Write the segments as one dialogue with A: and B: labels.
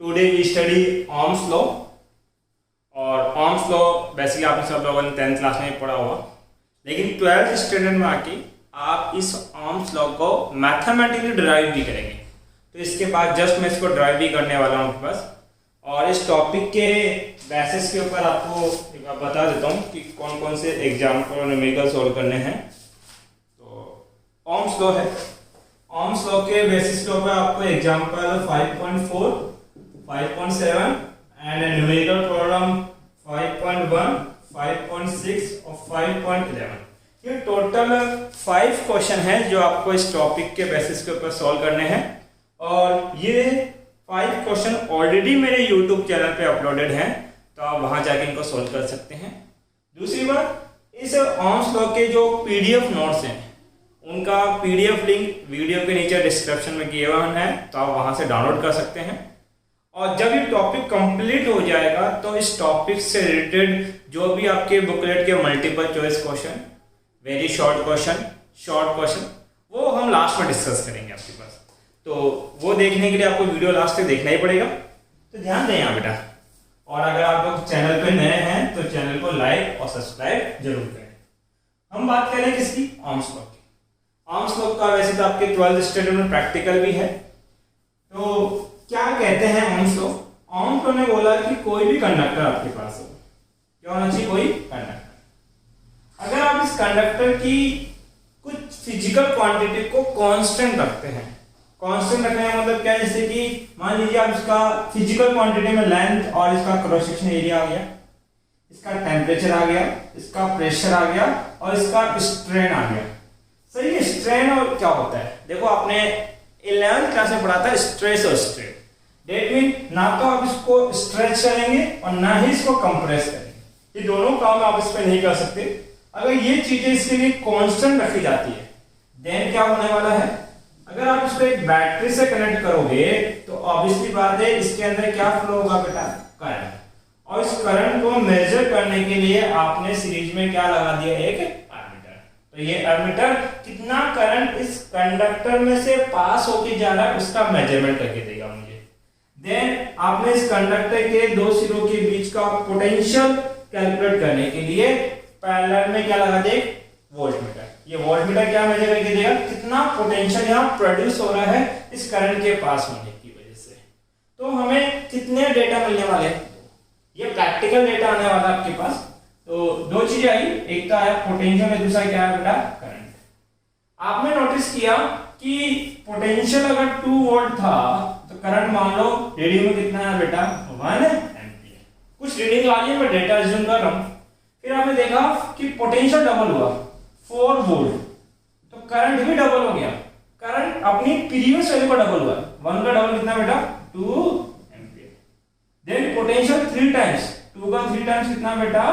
A: Today we study Ohm's law. और Ohm's law basically आपने सब लोगों ने 10th क्लास में पढ़ा होगा, लेकिन 12th स्टैंडर्ड में आके आप इस ओम्स लॉ को मैथमेटिकली डिराइव भी करेंगे। तो इसके बाद जस्ट मैं इसको डिराइव भी करने वाला हूँ आपके पास, और इस टॉपिक के बेसिस के ऊपर आपको एक बार बता देता हूँ कि कौन कौन से एग्जाम्पल और न्यूमेरिकल सॉल्व करने हैं। तो ओम्स लॉ है, ओम्स लॉ के बेसिस के ऊपर आपको एग्जाम्पल 5.4, 5.7 एंड न्यूमेरिकल प्रॉब्लम 5.1, 5.6 और 5.11। ये टोटल 5 क्वेश्चन हैं जो आपको इस टॉपिक के बेसिस के ऊपर सॉल्व करने हैं, और ये 5 क्वेश्चन ऑलरेडी मेरे YouTube चैनल पे अपलोडेड हैं, तो आप वहां जाके इनको सॉल्व कर सकते हैं। दूसरी बात, इस ओम्स लॉ के जो PDF नोट्स हैं उनका PDF लिंक वीडियो के नीचे डिस्क्रिप्शन में किए हुए हैं, तो आप वहां से डाउनलोड कर सकते हैं। और जब ये टॉपिक कंप्लीट हो जाएगा तो इस टॉपिक से रिलेटेड जो भी आपके बुकलेट के multiple choice question, very short question, वो हम लास्ट में डिस्कस करेंगे आपके पास। तो वो देखने के लिए आपको वीडियो लास्ट तक देखना ही पड़ेगा, तो ध्यान दें यहाँ बेटा। और अगर आप लोग चैनल पे नए हैं तो चैनल को लाइक और सब्सक्राइब जरूर करें। हम बात करें किसकी? ओम्स लॉ की। ओम्स लॉ का वैसे तो आपके 12th स्टैंडर्ड में प्रैक्टिकल भी है। तो क्या कहते हैं ओम्स लॉ? ओम्स लॉ ने बोला कि कोई भी कंडक्टर आपके पास हो, क्या होना चाहिए? कोई कंडक्टर। अगर आप इस कंडक्टर की कुछ फिजिकल क्वांटिटी को कांस्टेंट रखते हैं, कांस्टेंट रखने का मतलब क्या है? जैसे कि मान लीजिए आप इसका फिजिकल क्वांटिटी में लेंथ और इसका क्रॉस सेक्शन एरिया आ गया, इसका टेम्परेचर आ गया, इसका प्रेशर आ गया और इसका स्ट्रेन आ गया। सही है। स्ट्रेन और क्या होता है? देखो आपने 11th क्लास में पढ़ा था स्ट्रेस और स्ट्रेन। डेट मीन ना तो आप इसको स्ट्रेच करेंगे और ना ही इसको कंप्रेस करेंगे, ये दोनों काम आप इस पे नहीं कर सकते। अगर ये चीजें इसके लिए कांस्टेंट रखी जाती है देन क्या होने वाला है? अगर आप इसको एक बैटरी से कनेक्ट करोगे तो ऑब्वियसली बात है इसके अंदर क्या फ्लो होगा बेटा? करंट। और इस करंट को मेजर करने के लिए आपने सीरीज में क्या लगा दिया? एक एमीटर। तो ये एमीटर कितना करंट इस कंडक्टर में से पास होके जा रहा है उसका मेजरमेंट करके देगा मुझे। देन आपने इस कंडक्टर के दो सिरों के बीच का पोटेंशियल कैलकुलेट करने के लिए पैरेलल में क्या लगा दे? वोल्टमीटर। ये वोल्टमीटर क्या मेजर करके देगा? कितना पोटेंशियल यहाँ प्रोड्यूस हो रहा है इस करंट के पास होने की वजह से। तो हमें कितने डेटा मिलने वाले हैं? ये प्रैक्टिकल डेटा आने वाला है आपके पास। तो दो चीजें आई, एक तो आया पोटेंशियल और दूसरा क्या है बेटा? करंट। आपने नोटिस किया कि पोटेंशियल अगर 2 वोल्ट था तो करंट मान लो रीडिंग में कितना है बेटा? 1 एम्पीयर। कुछ रीडिंग आ रही है, मैं डेटा अज्यूम कर रहा हूं। फिर आपने देखा कि पोटेंशियल डबल हुआ 4 वोल्ट, तो करंट भी डबल हो गया। करंट अपनी प्रीवियस वैल्यू का डबल हुआ। 1 का डबल कितना बेटा? 2 एम्पीयर। देन पोटेंशियल 3 टाइम्स, 2 का 3 टाइम्स कितना बेटा?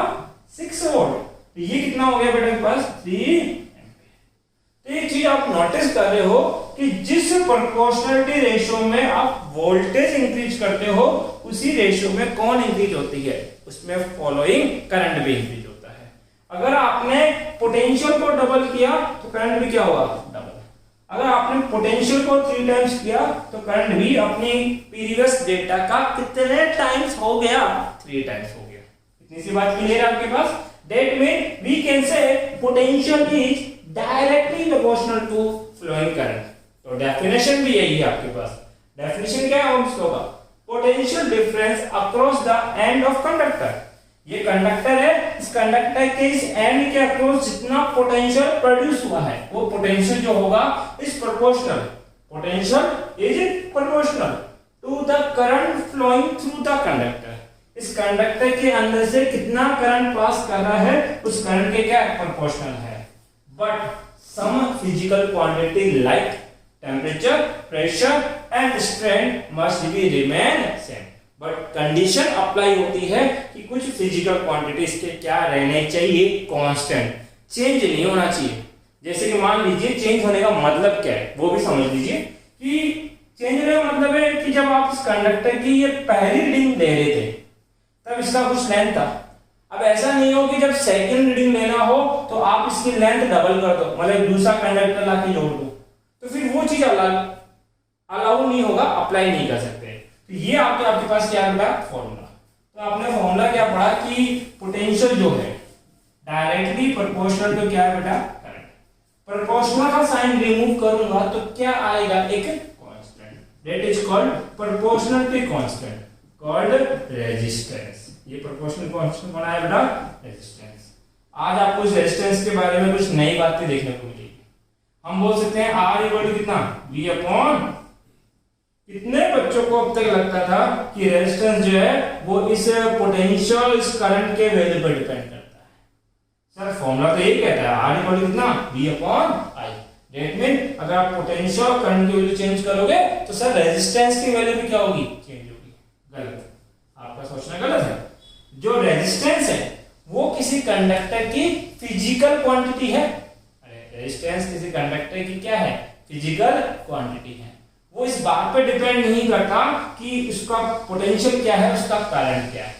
A: 6 वोल्ट। तो ये कितना हो गया बेटा के पास? 3 एम्पीयर। तो एक चीज आप नोटिस कर रहे हो कि जिस प्रोपोर्शनलिटी रेशियो में आप वोल्टेज इंक्रीज करते हो उसी रेशियो में कौन इंक्रीज होती है? उसमें फॉलोइंग करंट भी इंक्रीज होता है। अगर आपने पोटेंशियल को डबल किया तो करंट भी क्या होगा? डबल। अगर आपने पोटेंशियल को 3 टाइम्स किया तो करंट भी अपनी प्रीवियस डेटा का कितने टाइम्स हो गया? 3 टाइम्स हो गया। इतनी सी बात क्लियर है आपके पास? That mean we can say potential is directly proportional to flowing current. तो डेफिनेशन भी यही है आपके पास। डेफिनेशन क्या है ओम्स लॉ का? Potential difference across the end of conductor. ये कंडक्टर है, इस कंडक्टर के इस एंड के अक्रॉस जितना पोटेंशियल प्रोड्यूस हुआ है वो पोटेंशियल जो होगा is proportional. Potential is proportional to the current flowing through the conductor. इस कंडक्टर के अंदर से कितना करंट पास कर रहा है उस करंट के क्या प्रोपोर्शनल है। But some physical quantity like temperature, pressure and strain must be remain same. But condition apply होती है कि कुछ फिजिकल क्वांटिटी इसके क्या रहने चाहिए? कांस्टेंट, चेंज नहीं होना चाहिए। जैसे कि मान लीजिए चेंज होने का मतलब क्या है वो भी समझ लीजिए कि चेंज होने का मतलब है कि जब आप इस कंडक्टर की ये पहली रीडिंग ले रहे थे तब इसका कुछ लेंथ था। अब ऐसा नहीं हो कि जब सेकंड रीडिंग लेना हो तो आप इसकी लेंथ डबल कर दो, मतलब दूसरा कंडक्टर लाके जोड़ दो, तो फिर वो चीज अलाउ नहीं होगा, अप्लाई नहीं कर सकते। तो ये आपके पास क्या है बेटा, फॉर्मूला। तो आपने फॉर्मूला क्या पढ़ा कि पोटेंशियल जो है डायरेक्टली प्रोपोर्शनल टू क्या है बेटा, करंट। प्रोपोर्शनल का साइन रिमूव करूंगा तो क्या आएगा, एक constant, that is called proportional to constant called resistance. ये प्रोपोर्शनल कांस्टेंट बना है बेटा, रेजिस्टेंस। आज आपको इस रेजिस्टेंस के बारे में कुछ नई बातें देखने को मिलेगी। हम बोल सकते हैं R इक्वल टू कितना, V अपॉन, कितने बच्चों को अब तक लगता था कि रेजिस्टेंस जो है वो इस पोटेंशियल, इस करंट के वैल्यू पर डिपेंड करता है। सर फॉर्मूला तो यही कहता है R इक्वल टू कितना, V upon I। That mean अगर आप पोटेंशियल और करंट की वैल्यू चेंज करोगे तो सर रेजिस्टेंस की वैल्यू भी क्या होगी, चेंज होगी। गलत, आपका सोचना गलत है। जो रेजिस्टेंस है वो किसी कंडक्टर की फिजिकल क्वांटिटी है। रेजिस्टेंस किसी कंडक्टर की क्या है, फिजिकल क्वांटिटी है। वो इस बात पे डिपेंड नहीं करता कि उसका पोटेंशियल क्या है, उसका करंट क्या है।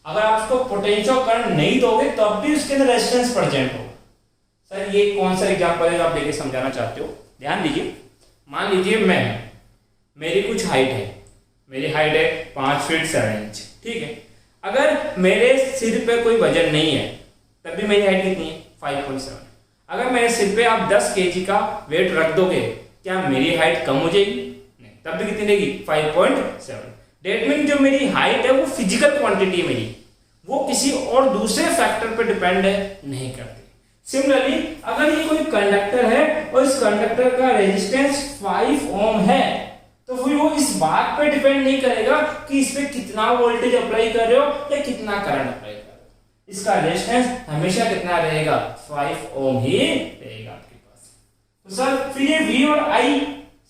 A: अगर आप उसको पोटेंशियल करंट नहीं दोगे तब भी उसके अंदर रेजिस्टेंस प्रेजेंट होगा। सर ये कौन सा एग्जांपल है आप लेके समझाना चाहते हो, ध्यान दीजिए। मान लीजिए मेरी कुछ हाइट है, मेरी हाइट है 5 फीट 7 इंच, ठीक है। अगर मेरे सिर पे कोई वजन नहीं है तब भी मेरी हाइट कितनी है, 5.7। अगर मेरे सिर पे आप 10 kg का वेट रख दोगे, क्या मेरी हाइट कम हो जाएगी, नहीं, तब भी कितनी रहेगी, 5.7। दैट मीन जो मेरी हाइट है वो फिजिकल क्वांटिटी मेरी, वो किसी और दूसरे फैक्टर पर डिपेंड नहीं करती। सिमिलरली अगर ये कोई कंडक्टर है और इस कंडक्टर का रेजिस्टेंस 5 ओम है तो फिर वो इस बात पे डिपेंड नहीं करेगा कि इस पे कितना वोल्टेज अप्लाई कर रहे हो या कितना करंट अप्लाई कर रहे हो। इसका रेजिस्टेंस हमेशा कितना रहेगा, 5 ओम ही रहेगा आपके पास। तो सर फिर ये V और I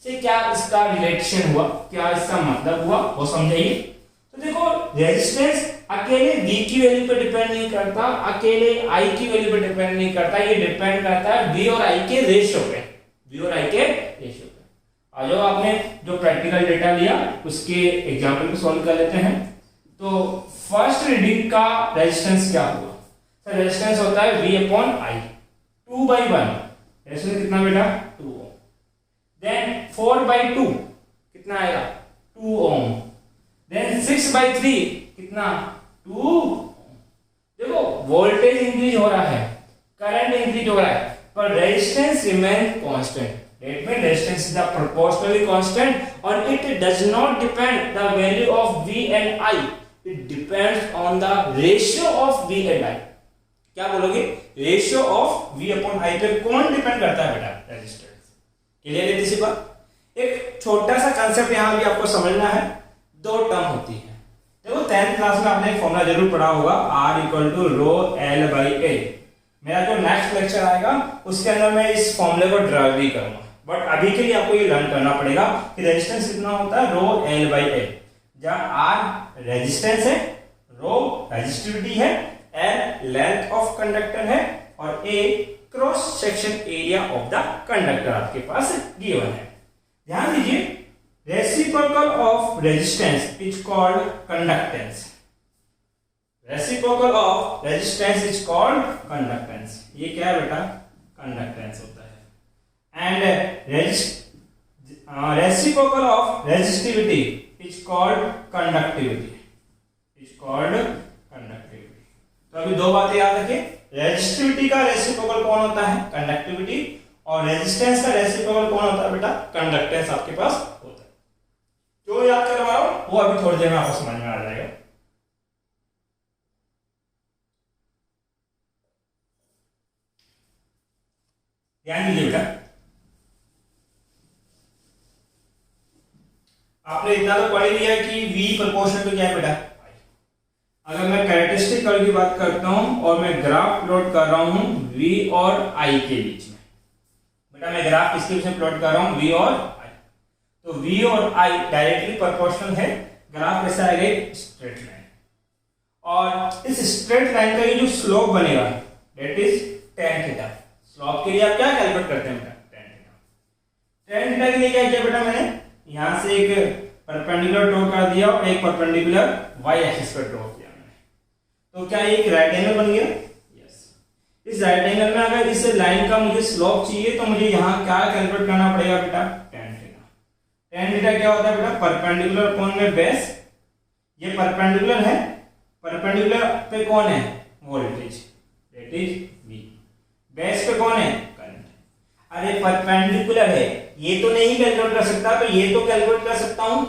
A: से क्या इसका रिलेशन हुआ, क्या इसका मतलब हुआ, वो समझाइए। तो देखो रेजिस्टेंस अकेले V की वैल्यू पे डिपेंड नहीं करता, अकेले I की वैल्यू पे डिपेंड नहीं करता, ये डिपेंड करता है V और I के रेशियो पे, V और I के रेशियो पे। आज आपने जो प्रैक्टिकल डेटा लिया उसके एग्जांपल को सॉल्व कर लेते हैं। तो फर्स्ट रीडिंग का रेजिस्टेंस क्या हुआ, सर रेजिस्टेंस होता है V अपॉन I, 2/1 रेजिस्टेंस कितना बेटा, 2 ओम। देन 4/2 कितना आएगा, 2 ओम। देन 6/3 कितना, 2 ओम। देखो वोल्टेज इंक्रीज हो रहा है, करंट इंक्रीज हो रहा है, पर resistance remain constant. That means resistance is the proportionally constant or it does not depend the value of V and I. It depends on the ratio of V and I. क्या बोलोगे, ratio of V upon I पे कौन depend करता है बेटा, resistance. Clear है इसी पर। एक छोटा सा कंसेप्ट यहाँ भी आपको समझना है, दो टर्म होती है। देखो 10th क्लास में आपने एक फॉर्मूला जरूर पढ़ा होगा, R equal to rho L by A। मेरा जो नेक्स्ट लेक्चर आएगा उसके अंदर मैं इस फॉर्मूले को ड्रा भी करूंगा, बट अभी के लिए आपको ये लर्न करना पड़ेगा कि रेजिस्टेंस कितना होता है, रो L बाई A। जहां R रेजिस्टेंस है, रो रेजिस्टिविटी है, L लेंथ ऑफ कंडक्टर है और A cross section area of the conductor आपके पास गिवन है। ध्यान दीजिए, reciprocal of resistance is called conductance. Reciprocal of resistance is called conductance. ये क्या है बेटा, कंडक्टेंस होता है। And reciprocal of resistivity is called conductivity. Is called conductivity. तो अभी दो बातें याद रखिए, रेजिस्टिविटी का रेसिप्रोकल कौन होता है, कंडक्टिविटी, और रेजिस्टेंस का रेसिप्रोकल कौन होता है बेटा, कंडक्टेंस आपके पास होता है। जो याद करवा रहा हूं वो अभी थोड़ी देर में आपको समझ में आ जाएगा। ध्यान दीजिए बेटा, आपने इतना तो पढ़ लिया कि V प्रोपोर्शनल टू क्या है बेटा, अगर मैं कैरेक्टरिस्टिक कर्व की बात करता हूं और मैं ग्राफ प्लॉट कर रहा हूं V और I के बीच में, बेटा मैं ग्राफ किसके बीच में प्लॉट कर रहा हूं, V और I। तो V और I डायरेक्टली प्रोपोर्शनल है, ग्राफ कैसा आएगा, एक स्ट्रेट लाइन, और इस स्ट्रेट लाइन का ये जो स्लोप बनेगा that is tan theta. Slope के लिए आप क्या कैलकुलेट करते हैं बेटा, tan थीटा। tan थीटा के लिए क्या किया बेटा, मैंने यहां से एक परपेंडिकुलर ड्रॉ कर दिया और एक परपेंडिकुलर y एक्सिस पर ड्रॉ किया मैंने। तो क्या ये एक राइट एंगल बन गया, यस। इस राइट एंगल में अगर इस लाइन का मुझे स्लोप चाहिए तो मुझे यहां क्या कैलकुलेट करना पड़ेगा बेटा, tan थीटा। टेन थीटा क्या होता है बेटा, परपेंडिकुलर कोण में बेस, ये परपेंडिकुलर है, परपेंडिकुलर पे कौन है, voltage, that is V, base पे कौन है, करंट। अरे परपेंडिकुलर है, ये तो नहीं कैलकुलेट कर सकता, तो ये तो कैलकुलेट कर सकता हूं,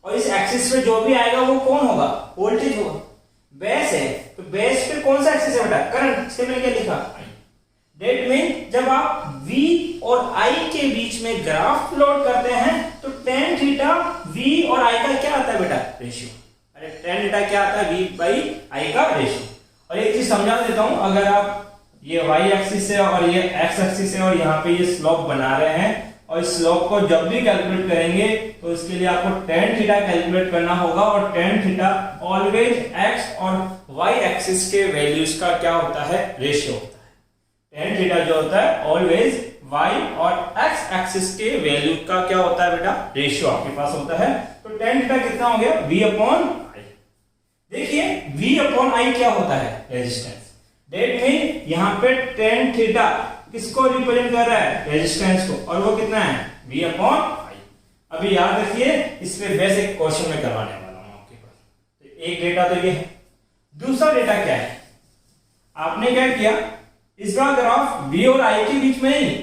A: और इस एक्सिस पे जो भी आएगा वो कौन होगा, वोल्टेज होगा। बेस है तो बेस पे कौन सा एक्सिस है बेटा, करंट, इससे मैंने क्या लिखा, दैट मीन जब आप V और I के बीच में ग्राफ प्लॉट करते हैं तो tan थीटा V और I का क्या आता है बेटा, रेशियो। अरे tan थीटा क्या आता है, V बाई I का रेशियो। और एक चीज समझा देता हूं, अगर आप ये y एक्सिस है और ये x एक्सिस है और यहाँ पे ये स्लोप बना रहे हैं, और इस स्लोप को जब भी कैलकुलेट करेंगे तो इसके लिए आपको tan थीटा कैलकुलेट करना होगा, और tan थीटा ऑलवेज x और y एक्सिस के वैल्यूज का क्या होता है, रेशियो होता है। tan थीटा जो होता है ऑलवेज y और x एक्सिस के वैल्यू का क्या होता है बेटा, रेशियो आपके पास होता है। तो tan थीटा कितना हो गया, v अपॉन i। देखिए v अपॉन i क्या होता है, रेजिस्टेंस। दैट मीन यहाँ पे tan थीटा किसको रिप्रेजेंट कर रहा है, रेजिस्टेंस को, और वो कितना है, v अपॉन i। अभी याद रखिए, इस पे बेसिक क्वेश्चन में करवाने वाला हूं आपके पास। तो एक डेटा तो ये है, दूसरा डेटा क्या है, आपने क्या किया, इस बार ग्राफ V और I के बीच में नहीं,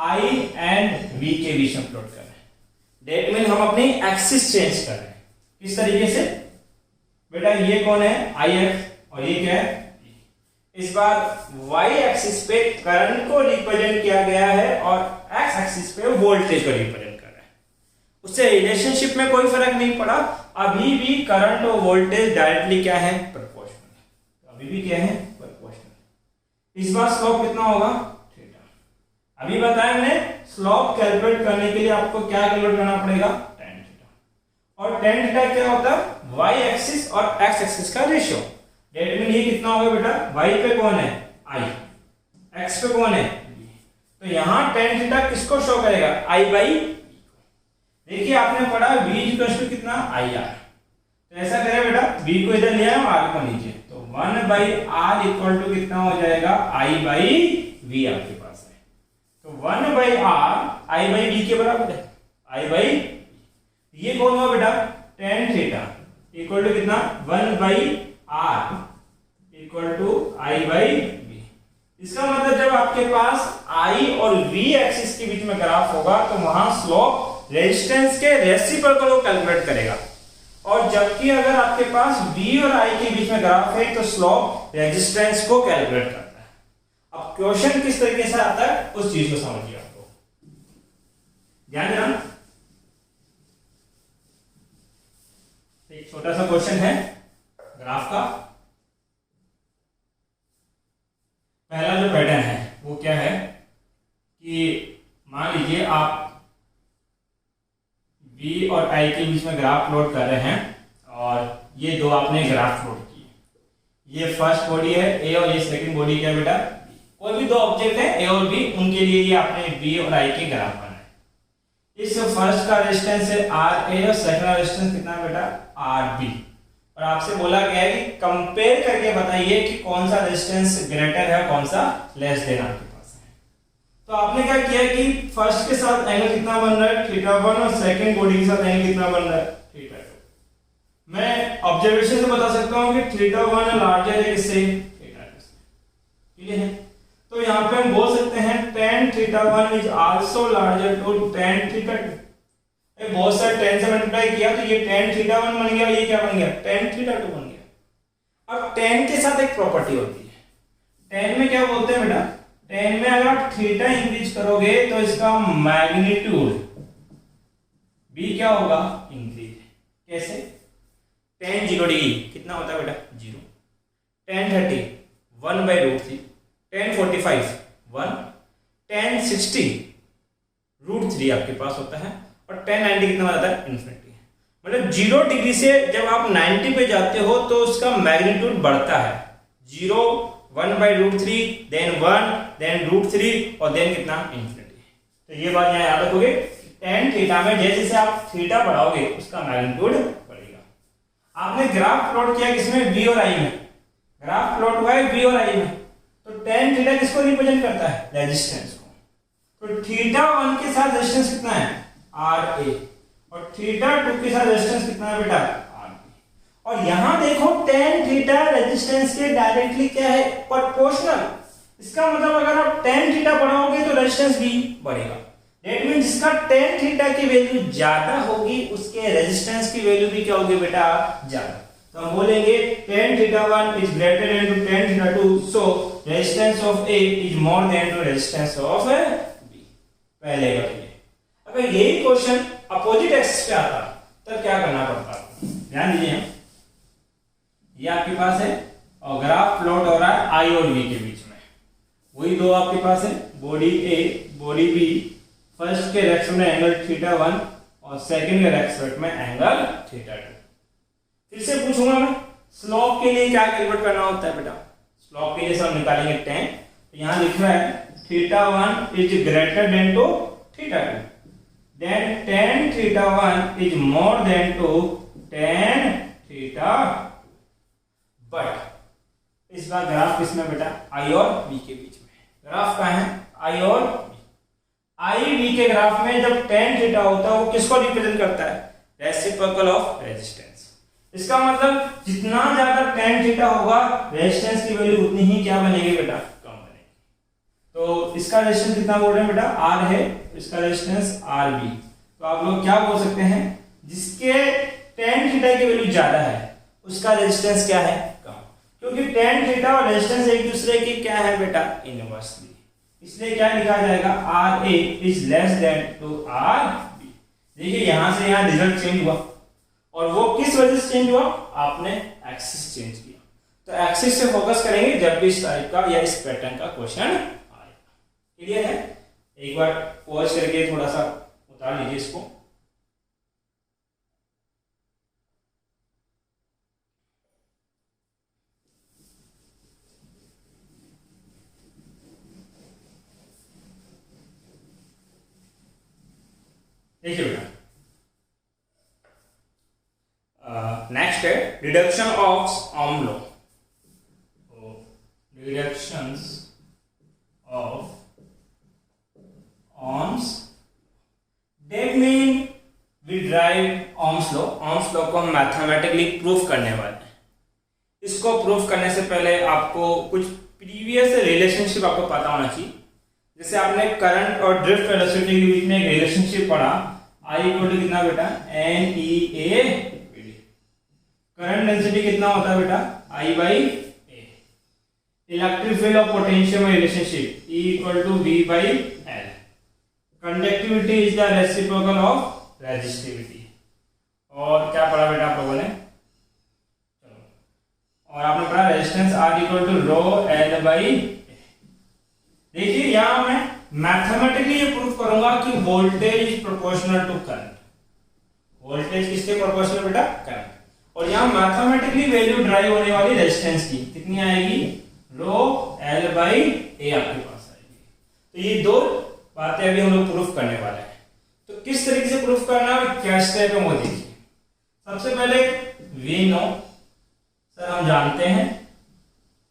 A: I एंड V के बीच में प्लॉट कर रहे हैं। दैट मीन हम अपनी एक्सिस चेंज कर रहे हैं। किस तरीके से बेटा, ये कौन है, IF, और ये क्या है, इस बार y एक्सिस पे करंट को रिप्रेजेंट किया गया है और x एक्सिस पे वोल्टेज को रिप्रेजेंट कर रहा है। उससे रिलेशनशिप में कोई फर्क नहीं पड़ा, अभी भी करंट और वोल्टेज डायरेक्टली क्या है, प्रोपोर्शनल। अभी भी क्या है, प्रोपोर्शनल। इस बार स्लोप कितना होगा, थीटा। अभी बताया मैंने, स्लोप कैलकुलेट करने के लिए आपको क्या कैलकुलेट करना पड़ेगा, tan थीटा। और tan थीटा क्या होता है, y एक्सिस और x एक्सिस का रेशियो। दैट मीन ये कितना होगा बेटा, y पे कौन है, I, x पे कौन है, V। तो यहां tan थीटा किसको शो करेगा, I बाई। देखिए आपने पढ़ा V इक्वल टू कितना, IR। तो ऐसा करें बेटा, V को इधर ले आओ, R को नीचे, तो 1 बाई R इक्वल टू कितना हो जाएगा, I बाई V आपके पास है। तो 1 by R I by V के बराबर है, I बाई। ये कौन हुआ बेटा, tan थीटा इक्वल टू कितना, 1 by R equal to I by V। इसका मतलब जब आपके पास I और V एक्सिस के बीच में ग्राफ होगा तो वहां स्लोप रेजिस्टेंस के रेसिप्रोकल को कैलकुलेट करेगा, और जबकि अगर आपके पास V और I के बीच में ग्राफ है तो स्लोप रेजिस्टेंस को कैलकुलेट करता है। अब क्वेश्चन किस तरीके से आता है उस चीज को समझिए, आपको ध्यान देना। एक छोटा सा क्वेश्चन है ग्राफ का। पहला जो पैटर्न है वो क्या है कि मान लीजिए आप V और I के बीच में ग्राफ प्लॉट कर रहे हैं, और ये दो आपने ग्राफ प्लॉट किए। ये फर्स्ट बॉडी है A और ये सेकंड बॉडी क्या है बेटा, B। कोई भी दो ऑब्जेक्ट है A और B, उनके लिए ये आपने V और I के ग्राफ बनाए। इस फर्स्ट का रेजिस्टेंस है RA और सेकंड का रेजिस्टेंस कितना है बेटा, RB। और आपसे बोला गया है कि कंपेयर करके बताइए कि कौन सा रेजिस्टेंस ग्रेटर है, कौन सा लेस देन आपके पास है। तो आपने क्या किया कि फर्स्ट के साथ एंगल कितना बन रहा है, θ1, और सेकंड बॉडी के साथ एंगल कितना बन रहा है, θ2। मैं ऑब्जर्वेशन से बता सकता हूं कि θ1 लार्जर है किससे, θ2 से। क्लियर है? तो यहां पे हम बोल सकते हैं tan θ1 is also larger to tan θ2। बहुत सारे tan से मल्टीप्लाई किया तो ये tan θ1 बन गया, ये क्या बन गया, tan θ2 बन गया। अब tan के साथ एक प्रॉपर्टी होती है, tan में क्या बोलते हैं बेटा, tan में अगर आप थीटा इंक्रीज करोगे तो इसका मैग्नीट्यूड भी क्या होगा, इंक्रीज। कैसे, tan 0 डिग्री कितना होता है बेटा, 0। tan 30 1 by root 3, tan 45 1, tan 60 root 3 आपके पास होता है, और tan 90 कितना आता है, इन्फिनिटी। मतलब 0 डिग्री से जब आप 90 पे जाते हो तो उसका मैग्नीट्यूड बढ़ता है। 0 1 by root 3, then 1, then root 3, और देन कितना, इन्फिनिटी। तो ये बात यहाँ याद रखोगे, tan थीटा में जैसे जैसे आप थीटा बढ़ाओगे उसका मैग्नीट्यूड बढ़ेगा। आपने ग्राफ प्लॉट किया किसमें, V और I में। ग्राफ प्लॉट हुआ है V और I में, तो tan थीटा किसको रिप्रेजेंट करता है, रेजिस्टेंस को। तो θ1 के साथ रेजिस्टेंस कितना है, RA, और थीटा 2 के साथ रेजिस्टेंस कितना है बेटा RB। और यहां देखो tan थीटा रेजिस्टेंस के डायरेक्टली क्या है प्रोपोर्शनल। इसका मतलब अगर आप tan थीटा बढ़ाओगे तो रेजिस्टेंस भी बढ़ेगा। दैट मींस जिसका tan थीटा की वैल्यू ज्यादा होगी उसके रेजिस्टेंस की वैल्यू भी क्या होगी बेटा ज्यादा। तो हम बोलेंगे tan theta 1 is greater than to tan theta 2, so resistance of A is more than to resistance of B। पहले का ये अगर यही क्वेश्चन अपोजिट एक्सिस पे आता तब क्या करना पड़ता है, ध्यान दीजिए। ये आपके पास है और ग्राफ प्लॉट हो रहा है I और V के बीच में। वही दो आपके पास है, body A body B। First के रेस्पेक्ट में एंगल थीटा 1 और सेकंड के रेस्पेक्ट में एंगल थीटा 2। फिर से पूछूंगा मैं स्लोप के लिए क्या कैलकुलेट करना होता है बेटा। स्लोप के लिए सब निकालेंगे tan। तो यहां लिख रहा है theta 1 is greater than to theta 2, then tan theta 1 is more than to tan theta. But इस बार ग्राफ किसमें बेटा I और V के बीच में। ग्राफ कहां है I और I V के ग्राफ में जब tan थीटा होता है वो किसको रिप्रेजेंट करता है रेसिप्रोकल ऑफ रेजिस्टेंस। इसका मतलब जितना ज्यादा tan थीटा होगा रेजिस्टेंस की वैल्यू उतनी ही क्या बनेगी बेटा कम बनेगी। तो इसका रेजिस्टेंस कितना बोल रहे हैं बेटा R है, इसका रेजिस्टेंस RB। तो आप लोग क्या बोल सकते हैं जिसके tan थीटा की वैल्यू ज्यादा है उसका रेजिस्टेंस क्या है कम, क्योंकि tan थीटा और रेजिस्टेंस एक दूसरे की क्या है बेटा इनवर्सली। इसलिए क्या लिखा जाएगा RA is less than to RB। देखिए यहां से यहां रिजल्ट चेंज हुआ और वो किस वजह से चेंज हुआ, आपने एक्सिस चेंज किया। तो एक्सिस से फोकस करेंगे जब भी इस टाइप का या इस पैटर्न का क्वेश्चन आएगा। क्लियर है। एक बार पॉज करके थोड़ा सा उतार लीजिए इसको। देखिए बेटा नेक्स्ट है reduction of Ohm law. Reductions of ohms, that mean we derive ohms law। ohms law को हम मैथमेटिकली प्रूफ करने वाले हैं। इसको प्रूफ करने से पहले आपको कुछ प्रीवियस रिलेशनशिप आपको पता होना चाहिए। जैसे आपने करंट और ड्रिफ्ट वेलोसिटी के बीच में एक रिलेशनशिप पढ़ा, I इक्वल टू कितना बेटा NEA। करंट डेंसिटी कितना होता है बेटा I by A। Electric field और पोटेंशियल में relationship E equal to V by L। Conductivity is the reciprocal of resistivity. और क्या पढ़ा बेटा आप लोगों ने, चलो और आपने पढ़ा resistance R equal to rho L by. देखिए यहां मैं मैथमेटिकली ये प्रूफ करूंगा कि voltage is proportional to current. Voltage किसके प्रोपोर्शनल बेटा करंट। और यहां मैथमेटिकली वैल्यू ड्राइव होने वाली रेजिस्टेंस की कितनी आएगी रो L बाई A आपके पास आएगी। तो ये दो बातें अभी हम लोग प्रूफ करने वाले हैं। तो किस तरीके से प्रूफ करना है क्या स्टेप है वो देखिए। सबसे पहले वी नो, सर हम जानते हैं।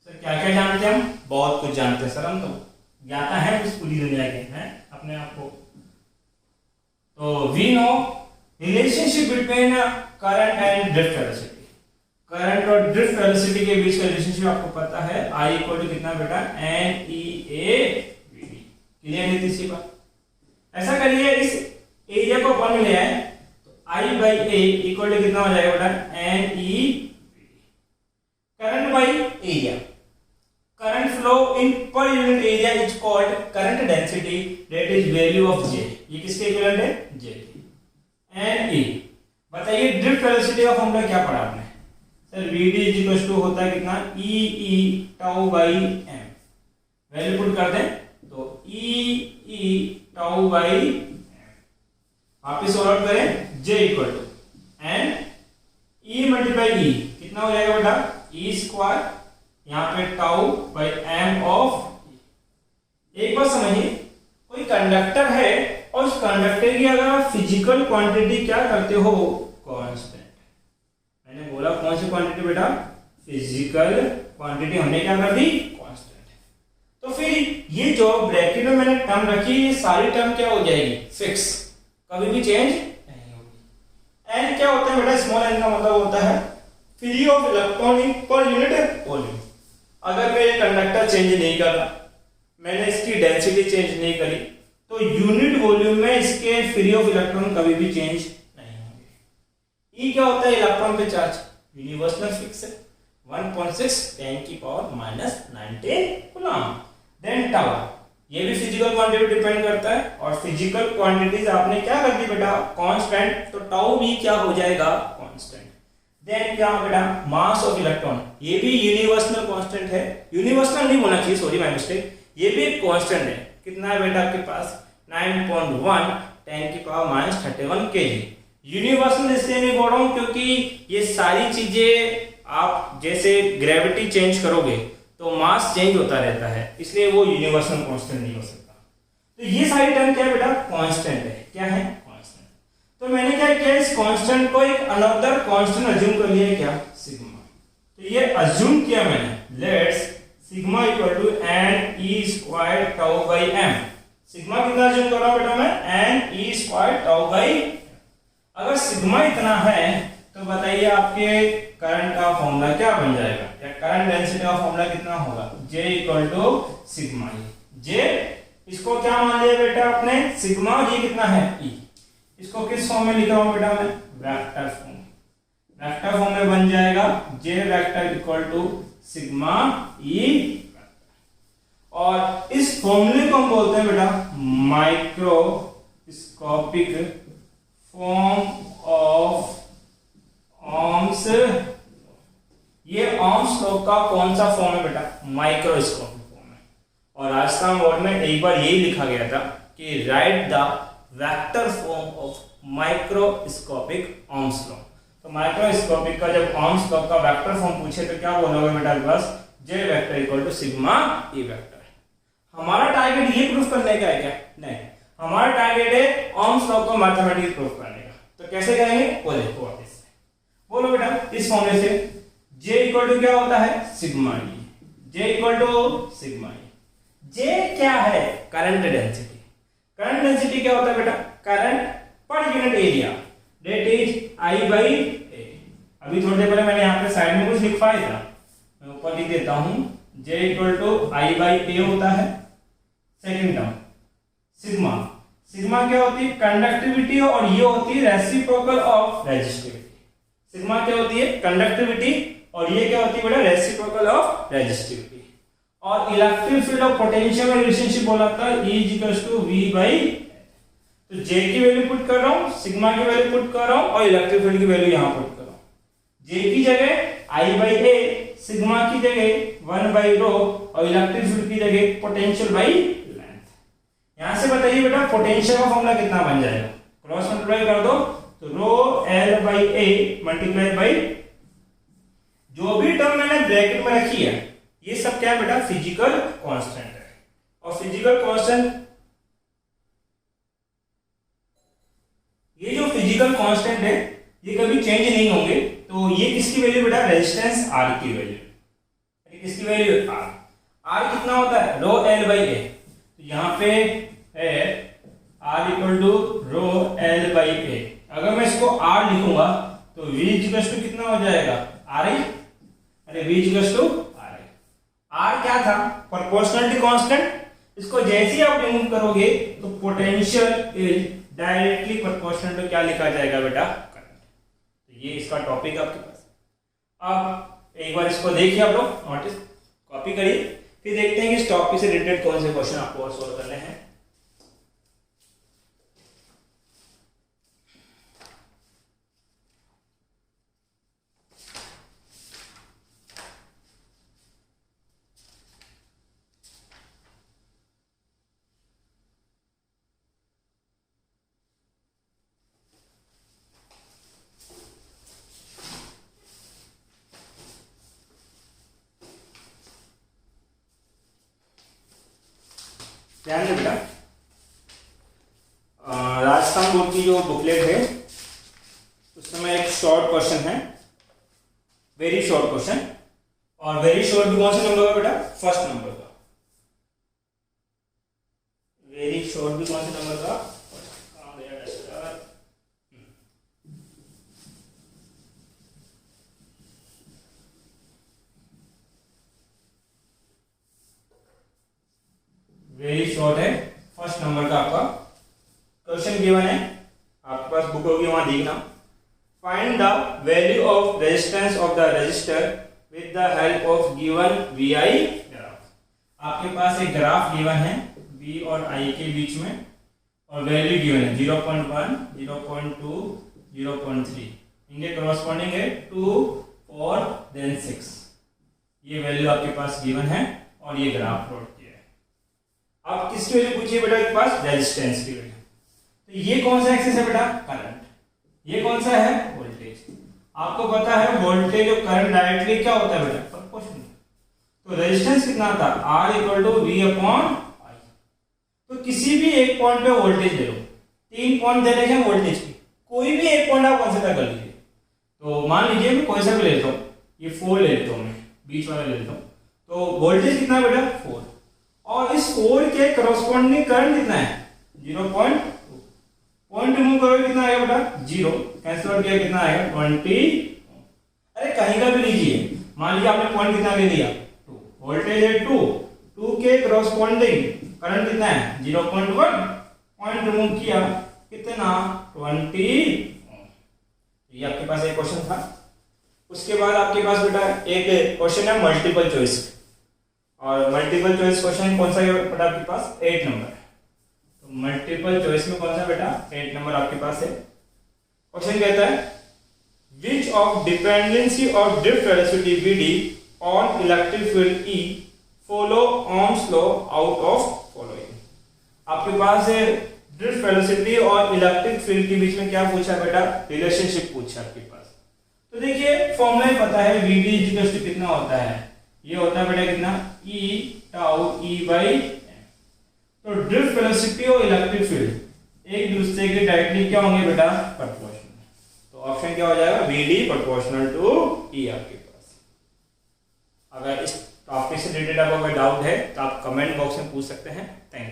A: सर क्या क्या जानते हैं हम, बहुत कुछ जानते हैं सर, हम तो ज्ञाता है इस पूरी दुनिया के हैं अपने आप को। तो we know relationship between current and drift velocity. Current और ड्रिफ्ट वेलोसिटी के बीच का रिलेशनशिप आपको पता है I इक्वल टू कितना बेटा NEA। क्लियर है तीसरी बात। ऐसा करिए इस एरिया को अपन ले आए तो I by A equal to कितना हो जाएगा बेटा NE। Current by area, current flow in per unit area is called current density, that is value of J। ये किसके इक्विवेलेंट है J। NE बताइए ड्रिफ्ट वेलोसिटी का फॉर्मूला क्या पढ़ा आपने sir, VD is equal to होता है कितना EE tau by M। Value put कर दें तो EE टाउ बाई M। वापिस सॉल्व करें J equal to N E multiply E कितना हो जाएगा बेटा E स्क्वायर, यहाँ पे tau by M of E। एक बात समझिए, कोई कंडक्टर है और उस कंडक्टर की अगर आप फिजिकल क्वांटिटी क्या करते हो कांस्टेंट। मैंने बोला कौन सी क्वांटिटी बेटा फिजिकल क्वांटिटी, हमने क्या कर दी कांस्टेंट। तो फिर ये जो ब्रैकेट में मैंने टर्म रखी ये सारी टर्म क्या हो जाएगी फिक्स, कभी भी चेंज नहीं होगी। वो होता है free of electron in per unit volume. अगर मैं ये कंडक्टर चेंज नहीं कर रहा, मैंने इसकी डेंसिटी चेंज नहीं करी, तो यूनिट वॉल्यूम में इसके फ्री ऑफ इलेक्ट्रॉन कभी भी चेंज नहीं होंगे। ई क्या होता है? इलेक्ट्रॉन पे चार्ज, यूनिवर्सल फिक्स है 1.6 10⁻⁹ कूलम। देन टाउ, ये भी फिजिकल क्वांटिटी डिपेंड करता है, और फिजिकल क्वांटिटीज आपने क्या कर दी बेटा? कांस्टेंट, तो टाउ भी क्या हो जाएगा? कांस्टेंट। देन क्या बेटा? मास ऑफ इलेक्ट्रॉन, ये भी यूनिवर्सल कांस्टेंट है, यूनिवर्सल नहीं होना चाहिए, सॉरी माय मिस्टेक, ये भी एक कांस्टेंट है। कितना है बेटा आपके पास? 9.1 10⁻31 kg। यूनिवर्सल इसलिए नहीं बोल रहा हूं क्योंकि ये सारी चीजें आप जैसे ग्रेविटी चेंज करोगे तो मास चेंज होता रहता है, इसलिए वो यूनिवर्सल कांस्टेंट नहीं हो सकता। तो ये सारी टर्म क्या है बेटा? कांस्टेंट है। क्या है? कांस्टेंट। तो मैंने क्या किया, इस कांस्टेंट को एक अनदर कांस्टेंट अज्यूम कर लिया, क्या? सिग्मा। तो ये अज्यूम किया मैंने, let's sigma equal to n e²τ/m। Sigma कितना अज्यूम कर रहा हूं बेटा मैं? n e²τ/m। अगर सिग्मा इतना है तो बताइए आपके करंट का फॉर्मूला क्या बन जाएगा, या करंट डेंसिटी का फॉर्मूला कितना होगा? J equal to sigma E. J इसको क्या मान लिया बेटा आपने? सिग्मा। ये कितना है? E। इसको किस फॉर्म में लिख रहा हूं बेटा मैं? Vector form. वेक्टर फॉर्म में बन जाएगा J vector equal to sigma E। और इस फॉर्मूले को हम बोलते हैं बेटा माइक्रोस्कोपिक फॉर्म ऑफ ओम्स। ये ओम्स लॉ का कौन सा फॉर्म है बेटा? माइक्रोस्कोपिक फॉर्म है। और राजस्थान बोर्ड में एक बार यही लिखा गया था कि write the vector form of microscopic Ohm's law. तो माइक्रोस्कोपिक का जब ओम्स लॉ का वेक्टर फॉर्म पूछे तो क्या बोलोगे बेटा? बस J vector equal to sigma E vector. हमारा टारगेट ये प्रूफ करने का है क्या? नहीं, हमारा टारगेट है ओम्स लॉ को मैथमेटिकली प्रूफ करने का। तो कैसे करेंगे? वो देखो वापस बोलो बेटा, इस फॉर्मूले से J इक्वल टू क्या होता है? Sigma E। J equal to sigma E। J क्या है? Current density. करंट डेंसिटी क्या होता है बेटा? करंट पर unit area, that is I/A। अभी थोड़ी देर पहले मैंने यहाँ पे साइड में कुछ लिखवाया था, मैं ऊपर लिख देता हूं। J इक्वल टू I/A होता है। Second term sigma. सिग्मा क्या होती है? कंडक्टिविटी, और ये होती है रेसिप्रोकल ऑफ रेजिस्टिविटी। सिग्मा क्या होती है? कंडक्टिविटी, और ये क्या होती है बेटा? Reciprocal of resistivity. और इलेक्ट्रिक फील्ड और पोटेंशियल में रिलेशनशिप बोला था E = V/L। तो J की वैल्यू पुट कर रहा हूं, सिग्मा की वैल्यू पुट कर रहा हूं, और इलेक्ट्रिक फील्ड की वैल्यू यहां पुट कर रहा हूं। J की जगह I/A, सिग्मा की जगह 1/ρ, और इलेक्ट्रिक फील्ड की जगह पोटेंशियल बाई लेंथ। यहां से बताइए बेटा पोटेंशियल का फॉर्मूला कितना बन जाएगा? क्रॉस मल्टीप्लाई कर दो, तो ρL/A मल्टीप्लाई बाई जो भी टर्म मैंने ब्रैकेट में रखी है, ये सब क्या है बेटा? फिजिकल कांस्टेंट है। और फिजिकल कांस्टेंट, ये जो फिजिकल कांस्टेंट है ये कभी चेंज नहीं होंगे। तो ये किसकी वैल्यू बेटा? रेजिस्टेंस R की वैल्यू। किसकी वैल्यू? R। R कितना होता है? ρL/A। तो यहां पे है R इक्वल टू ρL/A। अगर मैं इसको R लिखूंगा तो V = कितना हो जाएगा? RI। अरे V = RI। R क्या था? Proportionality constant. इसको जैसे ही आप रिमूव करोगे तो potential is directly proportional to क्या लिखा जाएगा बेटा? करंट। तो ये इसका टॉपिक आपके पास। अब एक बार इसको देखिए आप लोग, नोटिस कॉपी करिए, फिर देखते हैं कि इस टॉपिक से रिलेटेड कौन से क्वेश्चन आपको और सोल्व करने हैं। ध्यान दें बेटा, राजस्थान बोर्ड की जो बुकलेट है उसमें एक शॉर्ट क्वेश्चन है, वेरी शॉर्ट क्वेश्चन। और वेरी शॉर्ट भी कौन से नंबर का बेटा? फर्स्ट नंबर का। वेरी शॉर्ट भी कौन से नंबर का? Value of resistance of the register with the help of given VI graph. आपके पास एक ग्राफ गिवन है V और I के बीच में और वैल्यू गिवन है 0.1, 0.2, 0.3, इनके करस्पॉन्डिंग है 2, 4 देन 6। ये वैल्यू आपके पास गिवन है और ये ग्राफ प्लॉट किया है। अब किसकी वैल्यू पूछिए बेटा आपके पास? रेजिस्टेंस की वैल्यू। तो ये कौन सा एक्सिस है बेटा? करंट। ये कौन सा है? वोल्टेज। आपको पता है वोल्टेज और करंट डायरेक्टली क्या होता है बेटा? प्रोपोर्शनल। तो रेजिस्टेंस कितना था? R equal to V upon I। तो किसी भी एक पॉइंट पे वोल्टेज ले लो, 3 पॉइंट दे रखे हैं वोल्टेज की, कोई भी एक पॉइंट आप कंसीडर कर लीजिए। तो मान लीजिए मैं कोई सा भी ले लेता हूँ, ये 4 ले लेता हूँ, मैं बीच वाला ले लेता हूँ। तो वोल्टेज कितना बेटा? 4। और इस 4 के करस्पॉन्डिंग करंट कितना है? 0.2। पॉइंट रिमूव करोगे कितना आएगा बेटा? 0। कैंसिल आउट किया कितना आएगा? 20। अरे कहीं का भी लीजिए, मान लीजिए आपने पॉइंट कितना ले लिया? 2। वोल्टेज है 2 के करस्पॉन्डिंग करंट कितना है? 0.1। पॉइंट रिमूव किया कितना? 20। ये आपके पास एक क्वेश्चन था। उसके बाद आपके पास बेटा एक क्वेश्चन है मल्टीपल चॉइस, और मल्टीपल चॉइस क्वेश्चन कौन सा है बेटा आपके पास? 8 नंबर। तो मल्टीपल चॉइस में कौन सा बेटा? 8 नंबर आपके पास है। क्वेश्चन कहता है which of dependency of drift velocity VD on electric field E follow Ohm's law out of following. आपके पास है ड्रिफ्ट वेलोसिटी और इलेक्ट्रिक फील्ड के बीच में क्या पूछा बेटा? रिलेशनशिप पूछा आपके पास। तो देखिए फॉर्मूला ही पता है, VD इक्वल टू कितना होता है? ये होता है बेटा कितना? E tau E by. तो ड्रिफ्ट वेलोसिटी और इलेक्ट्रिक फील्ड एक दूसरे के डायरेक्टली क्या होंगे बेटा? प्रोपोर्शनल। तो ऑप्शन क्या हो जाएगा? VD प्रोपोर्शनल टू E आपके पास। अगर इस टॉपिक से रिलेटेड आपको कोई डाउट है तो आप कमेंट बॉक्स में पूछ सकते हैं। Thank you.